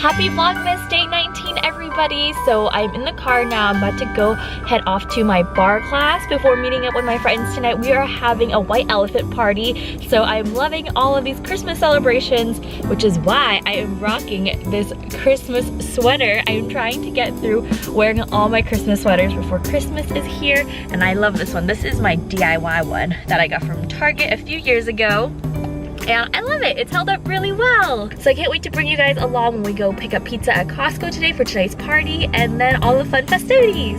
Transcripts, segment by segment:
Happy Vlogmas Day 19, everybody. So I'm in the car now. I'm about to go head off to my bar class before meeting up with my friends tonight. We are having a white elephant party. So I'm loving all of these Christmas celebrations, which is why I am rocking this Christmas sweater. I'm trying to get through wearing all my Christmas sweaters before Christmas is here. And I love this one. This is my DIY one that I got from Target a few years ago. And I love it. It's held up really well. So I can't wait to bring you guys along when we go pick up pizza at Costco today for tonight's party and then all the fun festivities.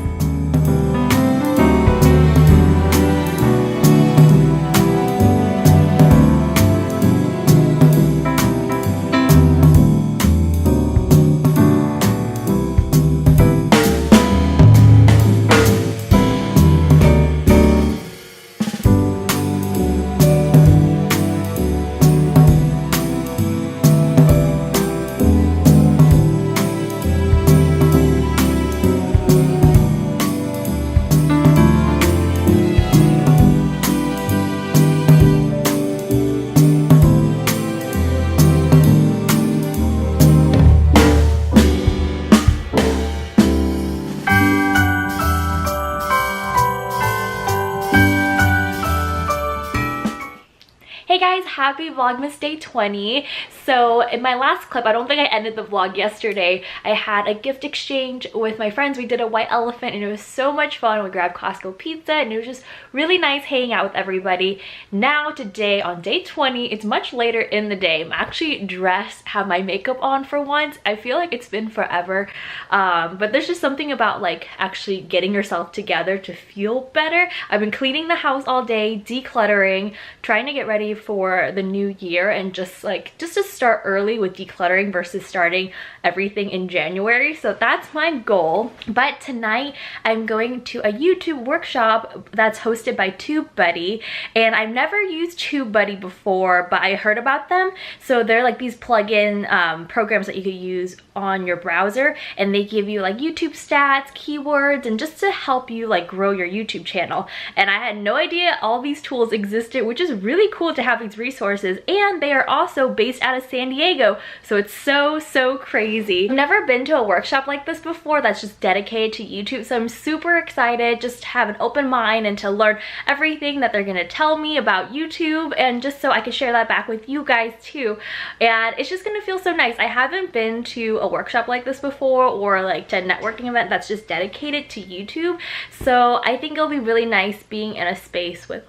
Hey guys, happy Vlogmas Day 20. So in my last clip, I don't think I ended the vlog yesterday, I had a gift exchange with my friends. We did a white elephant and it was so much fun. We grabbed Costco pizza and it was just really nice hanging out with everybody. Now today on day 20, it's much later in the day. I'm actually dressed, have my makeup on for once. I feel like it's been forever, but there's just something about like actually getting yourself together to feel better. I've been cleaning the house all day, decluttering, trying to get ready for the new year and just to start early with decluttering versus starting everything in January. So that's my goal. But tonight I'm going to a YouTube workshop that's hosted by TubeBuddy, and I've never used TubeBuddy before, but I heard about them. So they're like these plug-in programs that you could use on your browser, and they give you like YouTube stats, keywords, and just to help you like grow your YouTube channel. And I had no idea all these tools existed, which is really cool to have these resources. And they are also based out of San Diego, so it's so crazy. I've never been to a workshop like this before that's just dedicated to YouTube, so I'm super excited just to have an open mind and to learn everything that they're gonna tell me about YouTube, and just so I can share that back with you guys too. And it's just gonna feel so nice. I haven't been to a workshop like this before, or like to a networking event that's just dedicated to YouTube, so I think it'll be really nice being in a space with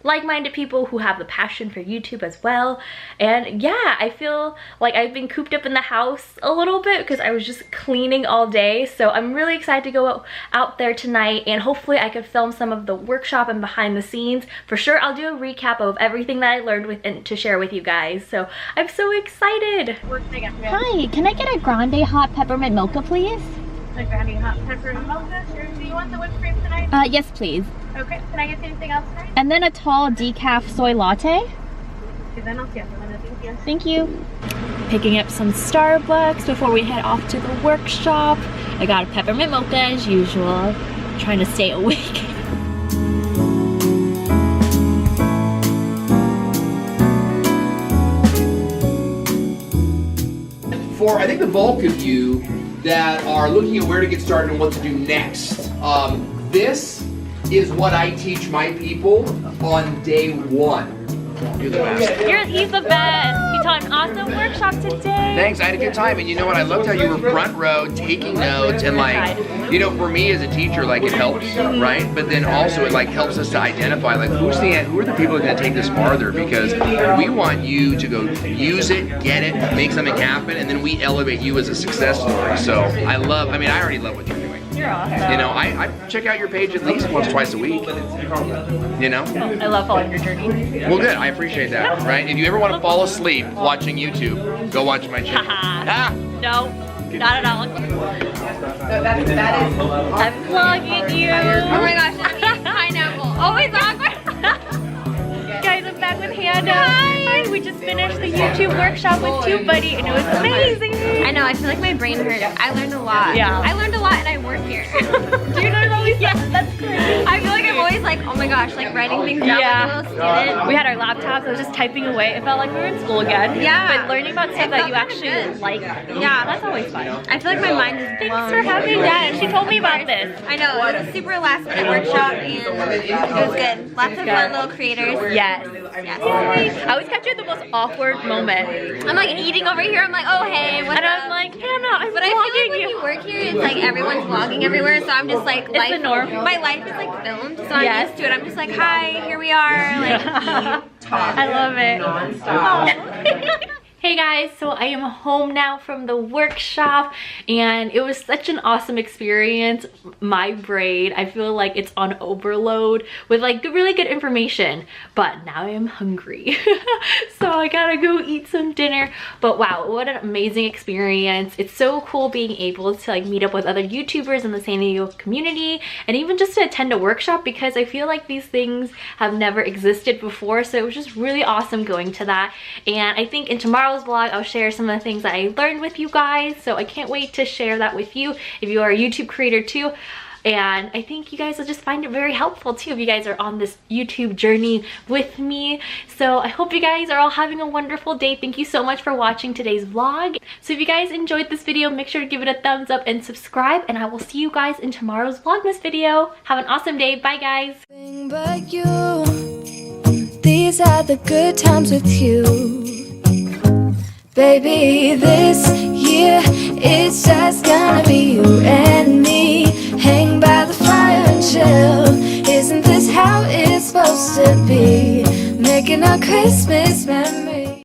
like-minded people who have the passion for YouTube as well. And yeah, I feel like I've been cooped up in the house a little bit because I was just cleaning all day, so I'm really excited to go out there tonight, and hopefully I can film some of the workshop and behind the scenes. For sure I'll do a recap of everything that I learned and to share with you guys, so I'm so excited. Hi, can I get a grande hot peppermint mocha, please? A grande hot peppermint mocha. Sure. Do you want the whipped cream tonight? Yes, please. Okay. Can I get you anything else tonight? And then a tall decaf soy latte. Okay, then I'll get one. Thank you. Thank you. Picking up some Starbucks before we head off to the workshop. I got a peppermint mocha as usual, trying to stay awake. For I think the bulk of you that are looking at where to get started and what to do next, this is what I teach my people on day one. You're the best. He's the best. He taught an awesome workshop today. Thanks, I had a good time, and you know what, I loved how you were front row taking notes, and like, you know, for me as a teacher, like it helps, right? But then also it like helps us to identify like who are the people that are gonna take this farther, because we want you to go use it, get it, make something happen, and then we elevate you as a success story. So I already love what you're doing. You're awesome. You know, I check out your page at least once, twice a week. You know? I love following your journey. Well, good. I appreciate that. Right? If you ever want to fall asleep watching YouTube, go watch my channel. No, not at all. That is. I'm vlogging you. Oh my gosh, I'm eating pineapple. Oh, it's awkward. Guys, I'm back with Hannah. Hi. Yay! We just finished the YouTube workshop with TubeBuddy and it was amazing. I know, I feel like my brain hurts. I learned a lot. Yeah. I learned a lot and I work here. Do you learn all these stuff? That's crazy. I feel like I'm always like, oh my gosh, like writing things down like a little student. We had our laptops, I was just typing away. It felt like we were in school again. Yeah. But learning about stuff that you actually good. like. Yeah. That's always fun. I feel like my mind is blown. Thanks for having that. She told me about this. I know, it was a super last minute workshop and it was good. Lots of fun little creators. Yes. Yes. I always catch you at the most awkward moment. I'm like eating over here, I'm like, oh hey, what's And up? I'm like, Hannah, I'm But I feel like vlogging when you. you work here, it's like everyone's vlogging everywhere, so I'm just like, the norm. my life is like filmed, so I'm Yes. used to it. I'm just like, hi, here we are, like, I love it. Hey guys, so I am home now from the workshop and it was such an awesome experience. My brain, I feel like it's on overload with like really good information, but now I am hungry. So I gotta go eat some dinner. But wow, what an amazing experience. It's so cool being able to like meet up with other YouTubers in the San Diego community and even just to attend a workshop because I feel like these things have never existed before. So it was just really awesome going to that. And I think in tomorrow's vlog I'll share some of the things that I learned with you guys, so I can't wait to share that with you if you are a YouTube creator too. And I think you guys will just find it very helpful too if you guys are on this YouTube journey with me. So I hope you guys are all having a wonderful day. Thank you so much for watching today's vlog. So if you guys enjoyed this video, make sure to give it a thumbs up and subscribe, and I will see you guys in tomorrow's Vlogmas video. Have an awesome day. Bye guys. But you, these are the good times with you. Baby, this year it's